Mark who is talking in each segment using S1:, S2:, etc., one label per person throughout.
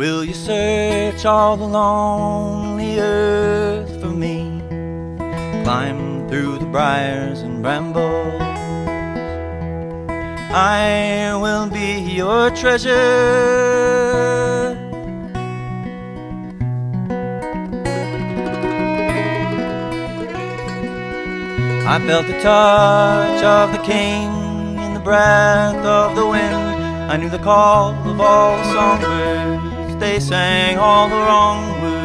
S1: Will you search all the lonely earth for me? Climb through the briars and brambles. I will be your treasure. I felt the touch of the king in the breath of the wind. I knew the call of all the songbirds. They sang all the wrong words.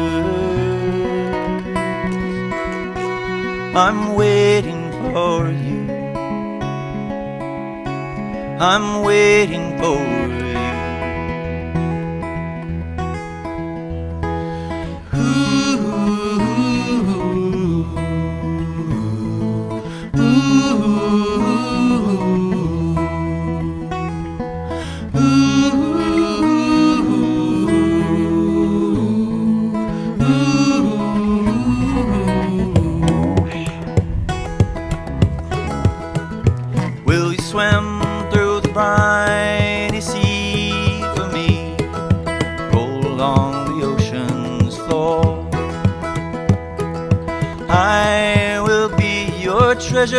S1: I'm waiting for you. I'm waiting for you. Will you swim through the briny sea for me? Roll along the ocean's floor. I will be your treasure.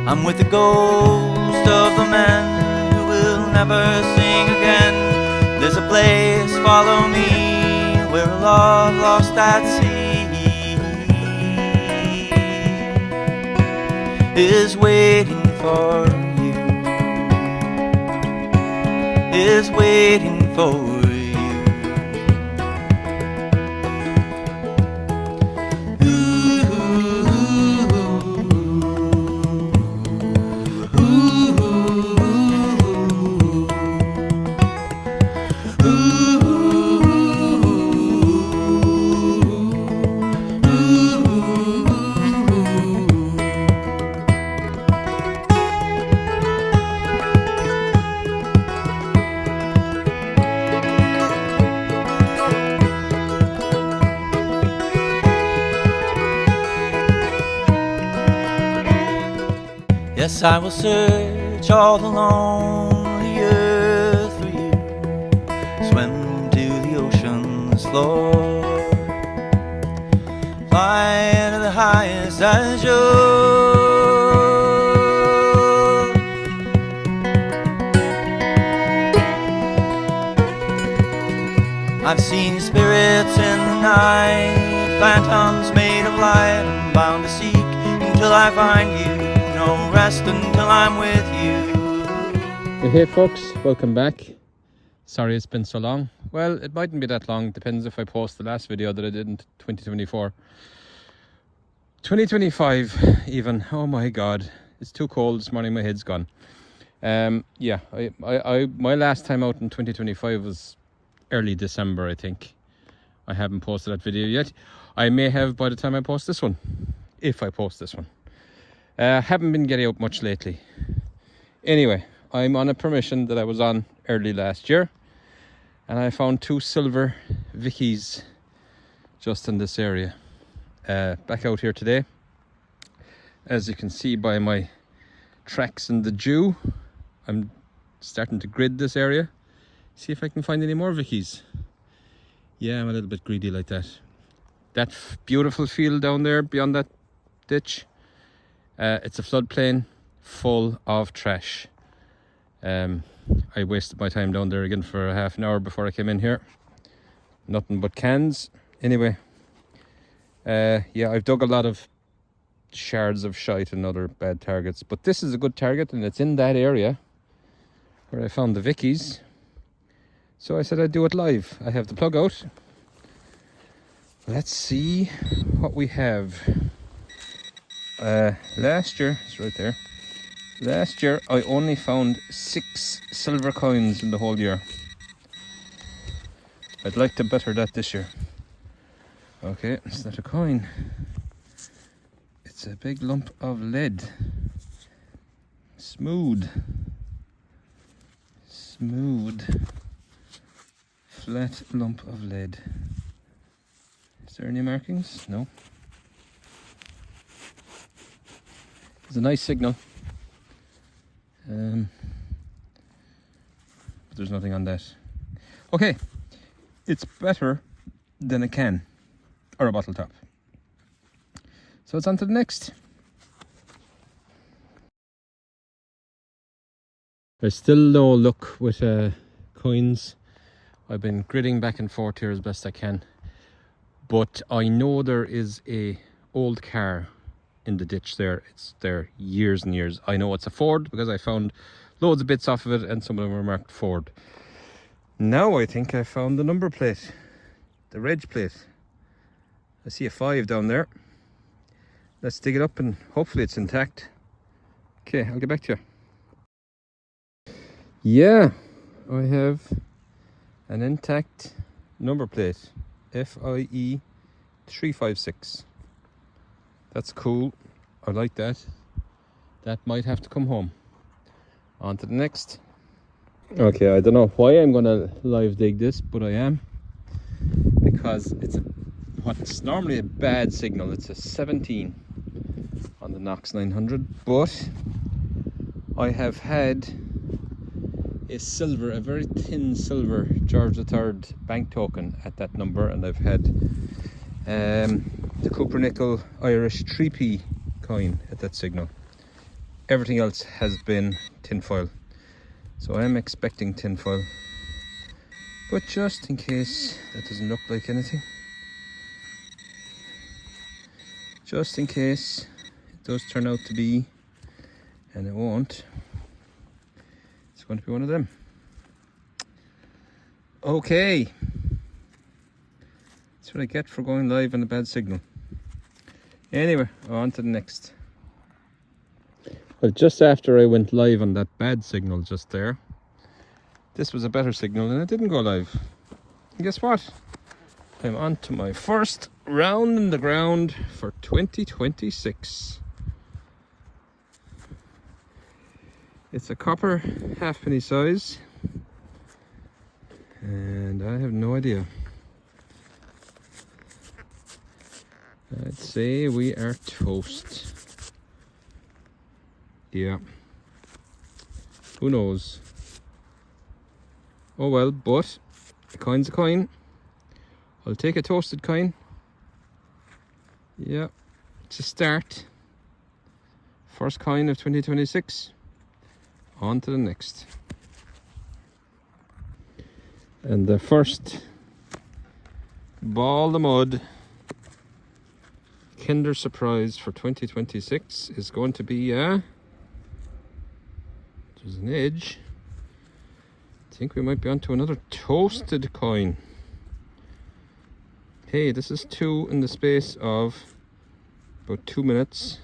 S1: I'm with the ghost of the men who will never sing again. There's a place, follow me, where a love lost at sea is waiting for you, is waiting for you. Yes, I will search all the lonely earth for you. Swim to the ocean's floor. Fly to the highest azure. I've seen spirits in the night, phantoms made of light. I'm bound to seek until I find you. No rest until I'm with you.
S2: Hey folks, welcome back. Sorry it's been so long. Well, it mightn't be that long, depends if I post the last video that I did in 2024. 2025 even, oh my god, it's too cold this morning, my head's gone. Yeah, my last time out in 2025 was early December, I think. I haven't posted that video yet. I may have by the time I post this one, if I post this one. Haven't been getting out much lately. Anyway, I'm on a permission that I was on early last year, and I found 2 silver Vickies just in this area. Back out here today. As you can see by my tracks in the dew, I'm starting to grid this area. See if I can find any more Vickies. Yeah, I'm a little bit greedy like that. That beautiful field down there beyond that ditch. It's a floodplain full of trash. I wasted my time down there again for a half an hour before I came in here. Nothing but cans. Anyway, yeah, I've dug a lot of shards of shite and other bad targets, but this is a good target, and it's in that area where I found the Vickies. So I said I'd do it live. I have the plug out. Let's see what we have. Last year, it's right there. Last year I only found 6 silver coins in the whole year. I'd like to better that this year. Okay, it's not a coin. It's a big lump of lead. Smooth. Flat lump of lead. Is there any markings? No. It's a nice signal. But there's nothing on that. Okay, it's better than a can or a bottle top. So it's on to the next. There's still no luck with coins. I've been gridding back and forth here as best I can. But I know there is a old car in the ditch there. It's there years and years. I know it's a Ford because I found loads of bits off of it and some of them were marked Ford. Now I think I found the number plate, the reg plate. I see a 5 down there. Let's dig it up and hopefully it's intact. Okay, I'll get back to you. Yeah, I have an intact number plate, FIE 356. That's cool. I like that. That might have to come home. On to the next. Okay, I don't know why I'm gonna live dig this, but I am, because it's what's normally a bad signal. It's a 17 on the Knox 900, but I have had a silver, a very thin silver George III bank token at that number, and I've had the Cooper Nickel Irish 3p coin at that signal. Everything else has been tinfoil. So I am expecting tinfoil, but just in case that doesn't look like anything, just in case it does turn out to be, and it won't, it's going to be one of them. Okay, that's what I get for going live on a bad signal. Anyway, on to the next. Well, just after I went live on that bad signal just there, this was a better signal and it didn't go live. And guess what? I'm on to my first round in the ground for 2026. It's a copper halfpenny size, and I have no idea. I'd say we are toast. Yeah, who knows? Oh well, but a coin's a coin. I'll take a toasted coin. Yeah, it's a start. First coin of 2026. On to the next. And the first ball of mud Kinder Surprise for 2026 is going to be there's an edge. I think we might be onto another toasted coin. Hey, this is 2 in the space of about 2 minutes,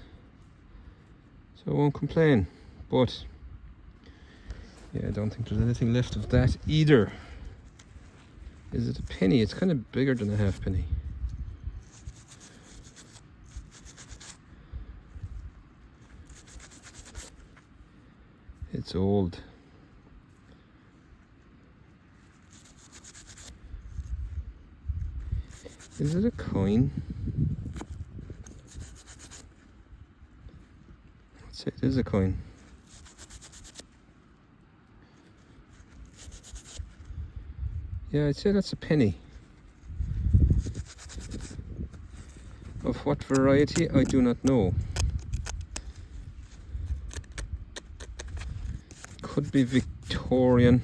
S2: so I won't complain. But yeah, I don't think there's anything left of that either. Is it a penny? It's kind of bigger than a halfpenny. It's old. Is it a coin? Let's say it is a coin. Yeah, I'd say that's a penny. Of what variety, I do not know. Could be Victorian,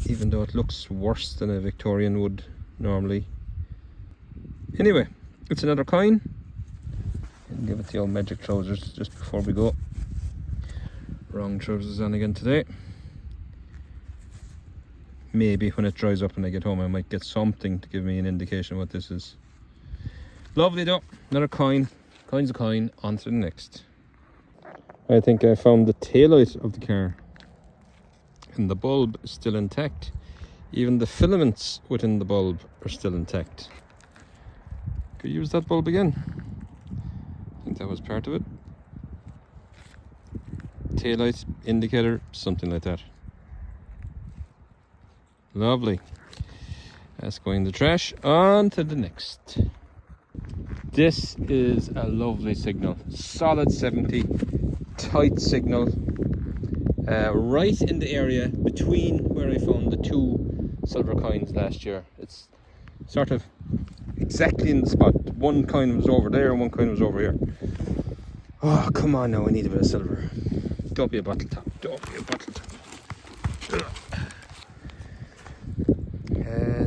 S2: even though it looks worse than a Victorian would normally. Anyway, it's another coin. And give it the old magic trousers just before we go. Wrong trousers on again today. Maybe when it dries up and I get home I might get something to give me an indication what this is. Lovely though, another coin. Coin's a coin, on to the next. I think I found the taillight of the car, and the bulb is still intact. Even the filaments within the bulb are still intact. Could use that bulb again. I think that was part of it. Taillight, indicator, something like that. Lovely. That's going in the trash. On to the next. This is a lovely signal. Solid 70, tight signal. Right in the area between where I found the 2 silver coins last year. It's sort of exactly in the spot. One coin was over there and one coin was over here. Oh, come on now, I need a bit of silver. Don't be a bottle top. Don't be a bottle top.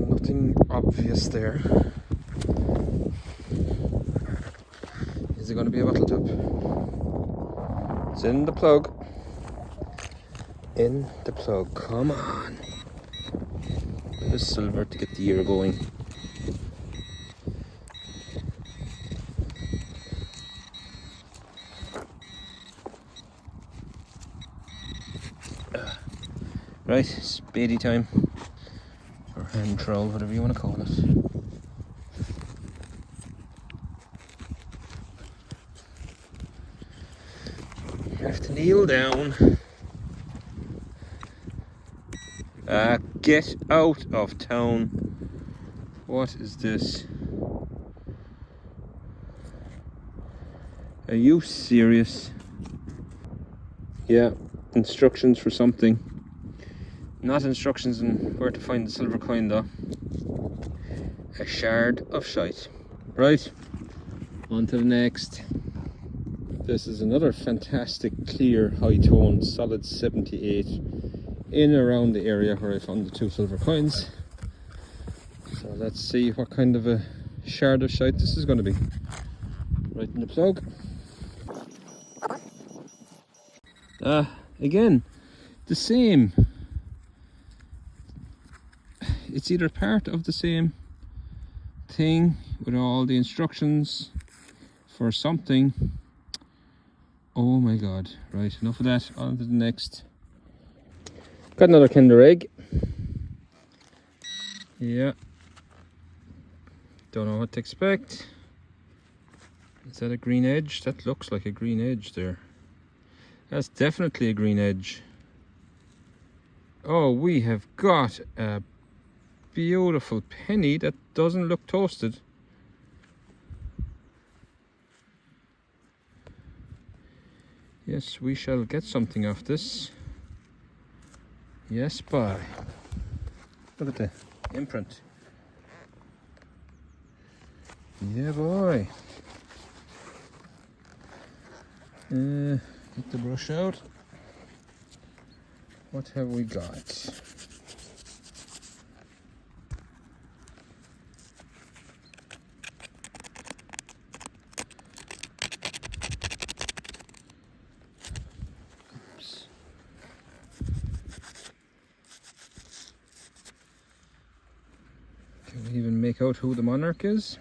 S2: Nothing obvious there. Is it going to be a bottle top? It's in the plug. In the plug. Come on. Bit of silver to get the year going. Right, spady time. Or hand troll, whatever you want to call it. You have to kneel down. Get out of town. What is this? Are you serious? Yeah, instructions for something. Not instructions on where to find the silver coin though. A shard of shite. Right, on to the next. This is another fantastic clear high tone solid 78 in around the area where I found the 2 silver coins. So let's see what kind of a shard of shite this is going to be. Right in the plug. Again, the same. It's either part of the same thing with all the instructions for something. Oh my god. Right, enough of that. On to the next. Got another Kinder Egg. Yeah. Don't know what to expect. Is that a green edge? That looks like a green edge there. That's definitely a green edge. Oh, we have got a beautiful penny that doesn't look toasted. Yes, we shall get something off this. Yes, boy. Look at the imprint. Yeah, boy. Get the brush out. What have we got? Oops. Can we even make out who the monarch is?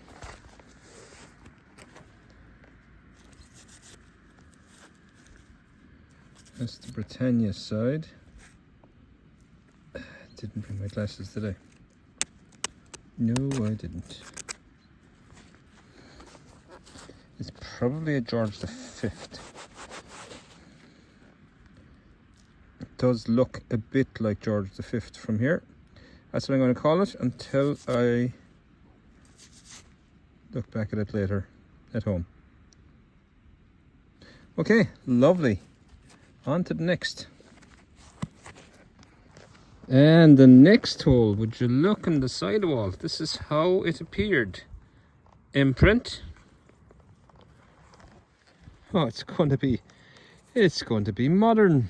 S2: That's the Britannia side. Didn't bring my glasses, did I? No, I didn't. It's probably a George V. It does look a bit like George V from here. That's what I'm going to call it until I look back at it later at home. Okay, lovely. On to the next. And the next hole, would you look on the sidewall? This is how it appeared. Imprint. Oh, it's going to be modern.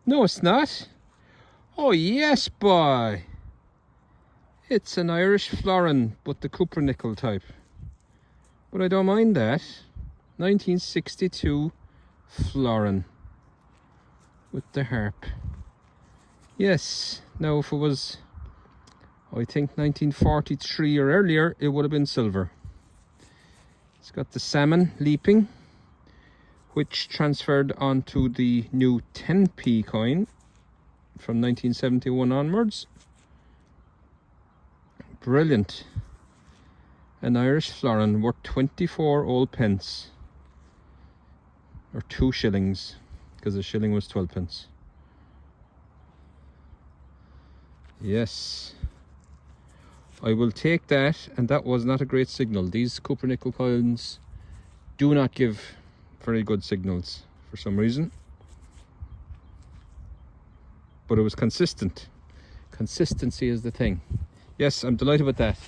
S2: No, it's not. Oh, yes, boy. It's an Irish florin, but the Cuppernickel type. But I don't mind that. 1962 florin with the harp. Yes, now if it was, I think 1943 or earlier, it would have been silver. It's got the salmon leaping, which transferred onto the new 10p coin from 1971 onwards. Brilliant. An Irish florin worth 24 old pence. Or 2 shillings, because a shilling was 12 pence. Yes. I will take that, and that was not a great signal. These copper nickel coins do not give very good signals for some reason. But it was consistent. Consistency is the thing. Yes, I'm delighted with that.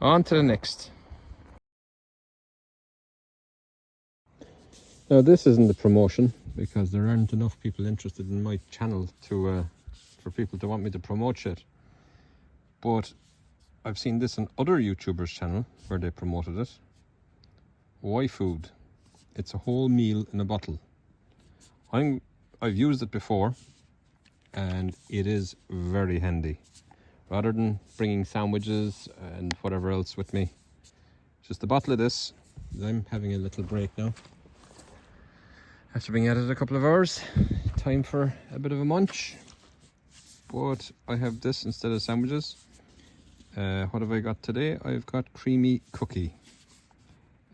S2: On to the next. Now this isn't a promotion because there aren't enough people interested in my channel to for people to want me to promote shit. But I've seen this on other YouTubers' channel where they promoted it. Y food. It's a whole meal in a bottle. I've used it before and it is very handy. Rather than bringing sandwiches and whatever else with me, just a bottle of this. I'm having a little break now after being at it a couple of hours. Time for a bit of a munch, but I have this instead of sandwiches. What have I got today? I've got creamy cookie.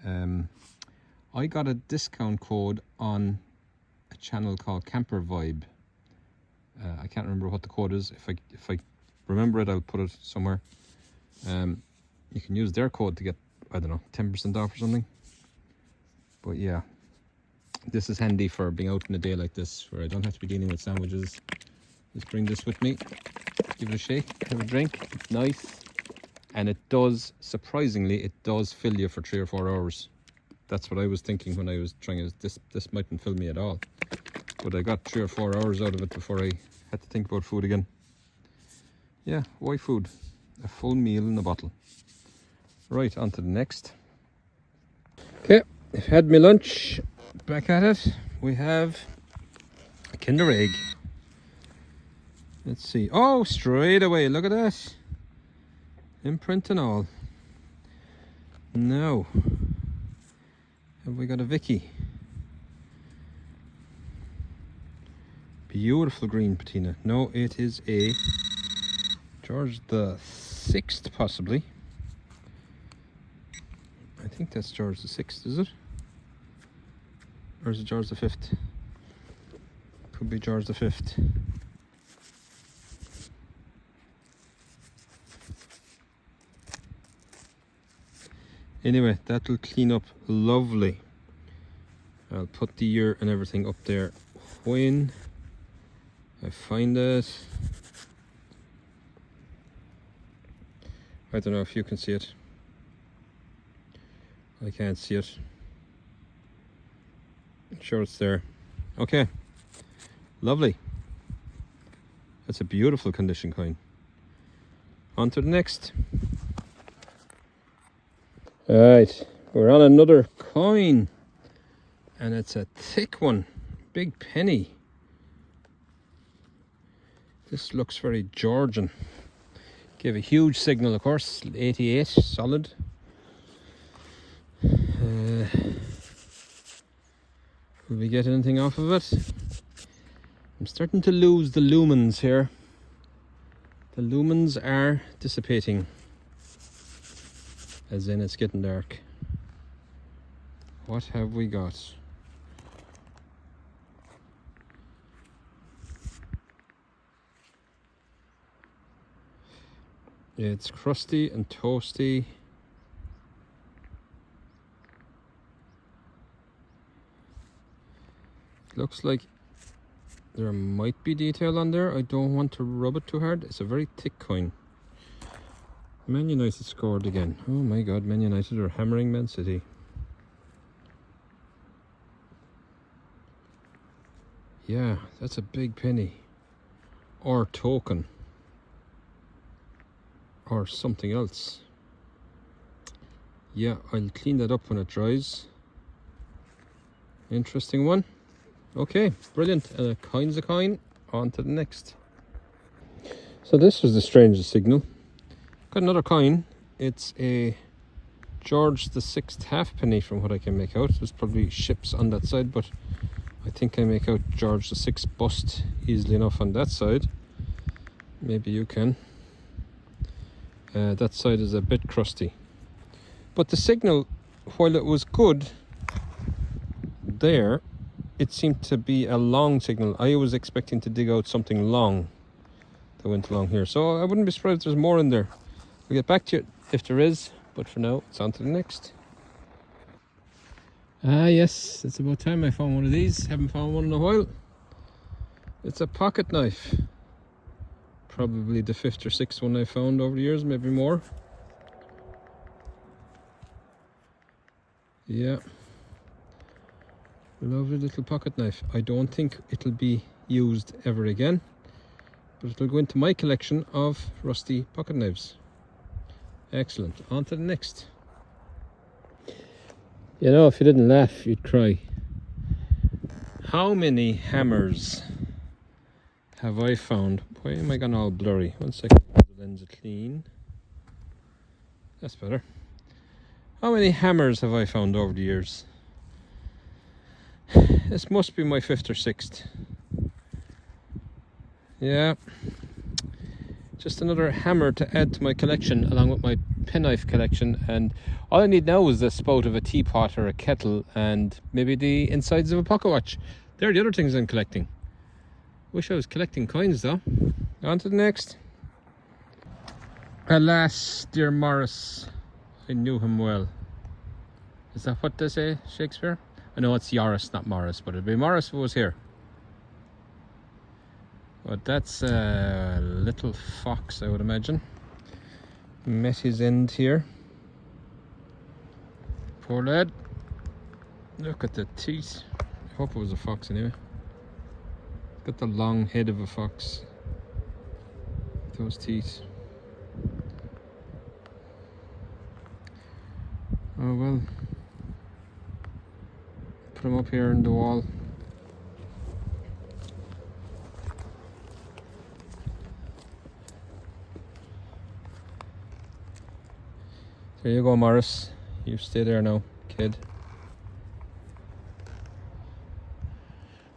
S2: I got a discount code on a channel called Camper Vibe. I can't remember what the code is. If I remember it, I'll put it somewhere. You can use their code to get, I don't know, 10% off or something. But yeah, this is handy for being out in a day like this where I don't have to be dealing with sandwiches. Just bring this with me, give it a shake, have a drink. It's nice, and it does, surprisingly, it does fill you for 3 or 4 hours. That's what I was thinking when I was trying it. This mightn't fill me at all, but I got 3 or 4 hours out of it before I had to think about food again. Yeah, why food? A full meal in a bottle. Right, on to the next. Okay, I've had my lunch. Back at it. We have a Kinder Egg. Let's see. Oh, straight away, look at that. Imprint and all. Now, have we got a Vicky? Beautiful green patina. No, it is a George the 6th, possibly. I think that's George the 6th, is it? Or is it George the 5th? Could be George the 5th. Anyway, that'll clean up lovely. I'll put the year and everything up there when I find it. I don't know if you can see it. I can't see it. I'm sure it's there. Okay, lovely. That's a beautiful condition coin. On to the next. Alright, we're on another coin, and it's a thick one, big penny. This looks very Georgian. Gave a huge signal, of course. 88 solid. Will we get anything off of it? I'm starting to lose the lumens here. The lumens are dissipating, as in it's getting dark. What have we got? It's crusty and toasty. Looks like there might be detail on there. I don't want to rub it too hard. It's a very thick coin. Man United scored again. Oh my god, Man United are hammering Man City. Yeah, that's a big penny. Or token. Or something else. Yeah, I'll clean that up when it dries. Interesting one. Okay, brilliant. Coin's a coin. On to the next. So this was the strangest signal. Got another coin. It's a George the 6th halfpenny from what I can make out. There's probably ships on that side, but I think I make out George the 6th bust easily enough on that side. Maybe you can. That side is a bit crusty. But the signal, while it was good there, it seemed to be a long signal. I was expecting to dig out something long that went along here. So I wouldn't be surprised if there's more in there. We'll get back to it if there is, but for now, it's on to the next. Ah, yes, it's about time I found one of these. Haven't found one in a while. It's a pocket knife. Probably the 5th or 6th one I found over the years, maybe more. Yeah. Lovely little pocket knife. I don't think it'll be used ever again, but it'll go into my collection of rusty pocket knives. Excellent. On to the next. You know, if you didn't laugh, you'd cry. How many hammers have I found? Why am I gone all blurry? 1 second, the lens is clean. That's better. How many hammers have I found over the years? This must be my 5th or 6th. Yeah. Just another hammer to add to my collection along with my penknife collection, and all I need now is the spout of a teapot or a kettle and maybe the insides of a pocket watch. They're the other things I'm collecting. Wish I was collecting coins though. On to the next. Alas, dear Morris, I knew him well. Is that what they say, Shakespeare? I know it's Yoris, not Morris, but it'd be Morris if it was here. But that's a little fox, I would imagine. Met his end here. Poor lad. Look at the teeth. I hope it was a fox anyway. Got the long head of a fox. Those teeth. Oh well. Put him up here in the wall. There you go, Morris. You stay there now, kid.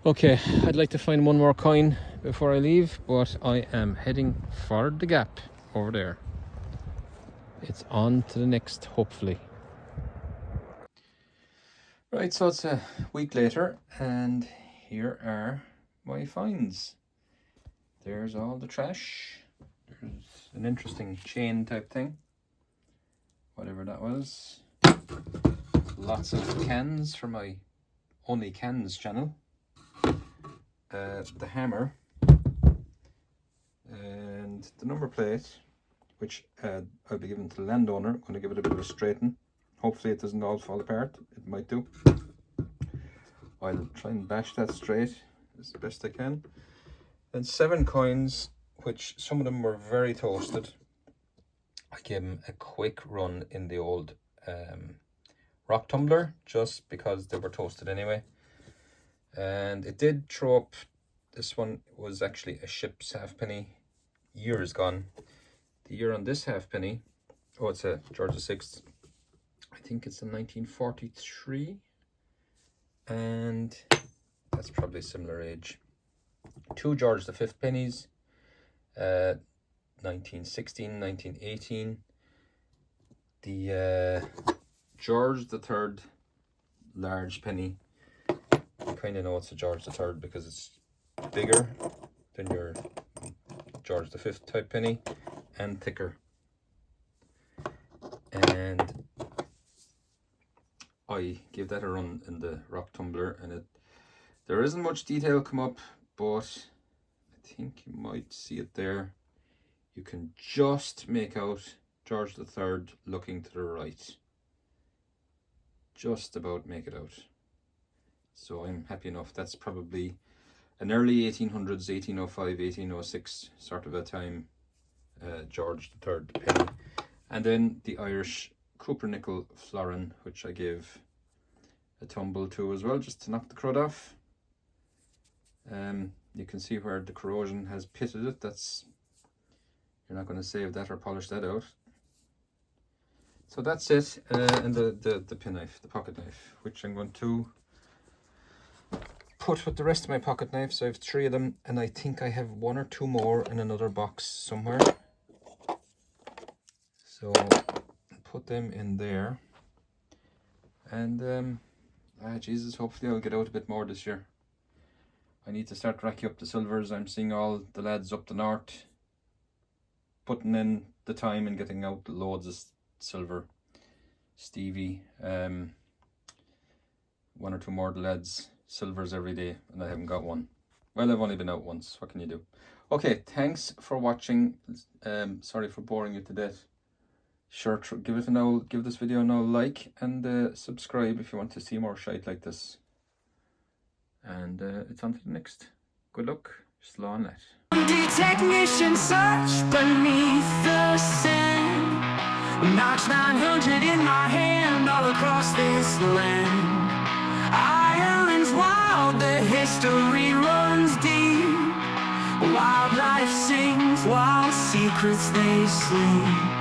S2: Okay, I'd like to find one more coin before I leave, but I am heading for the gap over there. It's on to the next, hopefully. Right, so it's a week later, and here are my finds. There's all the trash. There's an interesting chain type thing. Whatever that was. Lots of cans for my Only Cans channel. The hammer and the number plate, which I'll be giving to the landowner. I'm going to give it a bit of a straighten. Hopefully it doesn't all fall apart. It might do. I'll try and bash that straight as best I can. And 7 coins, which some of them were very toasted. I gave them a quick run in the old rock tumbler just because they were toasted anyway. And it did throw up. This one was actually a ship's halfpenny, years gone. The year on this halfpenny, oh, it's a George VI. I think it's in 1943. And that's probably a similar age. 2 George V pennies, 1916, 1918. The George III large penny. You kind of know it's a George III because it's bigger than your George V type penny and thicker. And I gave that a run in the rock tumbler, and there isn't much detail come up, but I think you might see it there. You can just make out George III looking to the right. Just about make it out. So I'm happy enough. That's probably an early 1800s, 1805, 1806 sort of a time George III penny. And then the Irish Cooper nickel florin, which I gave a tumble to as well, just to knock the crud off. You can see where the corrosion has pitted it. You're not going to save that or polish that out. So that's it. And the penknife, the pocket knife, which I'm going to put with the rest of my pocket knives. I have 3 of them, and I think I have 1 or 2 more in another box somewhere. So put them in there. And Jesus, hopefully I'll get out a bit more this year. I need to start racking up the silvers. I'm seeing all the lads up the north putting in the time in getting out loads of silver. Stevie, one or two more lads, silvers every day, and I haven't got one. Well, I've only been out once. What can you do? Okay, thanks for watching. Sorry for boring you to death. Sure, give this video a like, and subscribe if you want to see more shite like this. And it's on to the next. Good luck. Slow on that.
S3: Detect mission search beneath the sand. Notch 900 in my hand, all across this land. Ireland's wild, the history runs deep. Wildlife sings, wild secrets they sleep.